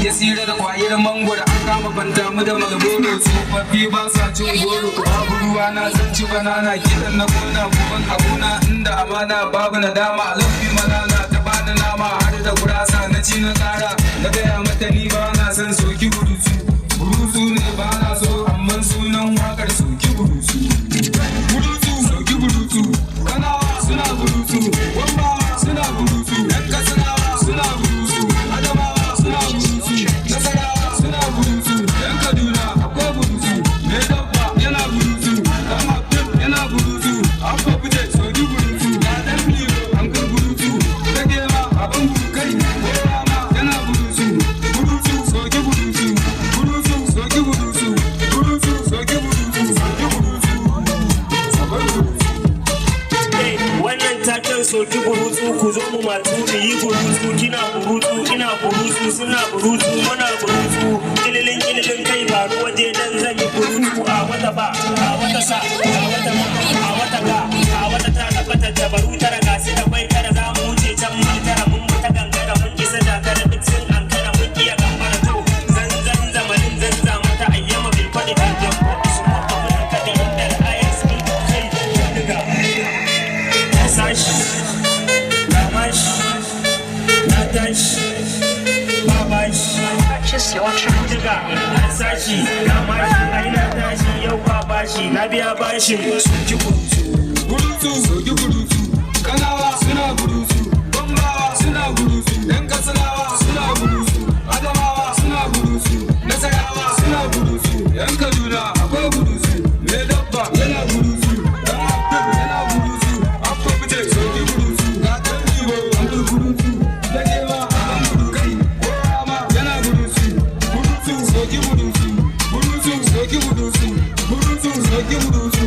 Ya tsira da kwayar mangwara an kama banta mu da malboro tsofaffi ba sa cin goro babu ruwa na zan ci banana kidan na gona buban abuna inda amana babu nadama lafi manana ta bada nama har da gurasa na ci na kara na gaya mata ni ba na san soki burutu burutu ne ba na so amma sunan wakar soki burutu burutu soki burutu kanawa suna burutu wamba suna burutu yan kasanawa suna burutu adamawa suna burutu nasarawa suna burutu yan kaduna akwai burutu mai dabba yana burutu dan abdul yana burutu an fafite soki burutu ya dan lilo an kar burutu rage ma abin bukai kowa ma yana burutu burutu soki burutu burutu soki burutu burutu soki burutu soki burutu sabar burutu. Wannan taken soki burutu ku zo mu matu mu yi burutu kina burutu ina burutu suna burutu muna burutu kililin kai faru waje dan zan yi burutu a wata ba a wata sa a wata ma a wata ga a wata ta tabbatar da baru tara gasi da bai kada za mu wuce can mun tara mun muta gangara mun isa jakar duk sun ankara mun iya gambara to zanzan zamanin zanza mata ayyama bil fadi kan jambo su mata mun kadi inda ayas bil kai daga sashi namashi natashi babashi Purchase your track. daga sashi namashi ai na tashi yau babashi na biya bashin Soki burutu burutu soki burutu kanawa suna burutu bambawa suna burutu yan kasanawa suna burutu adamawa suna burutu nasarawa suna burutu yan kaduna akwai burutu mai dabba yana burutu dan abdul yana burutu akwai fice soki burutu ga dan libo an burutu da kewa an burukai kowa ma yana burutu burutu soki burutu burutu soki burutu burutu soki burutu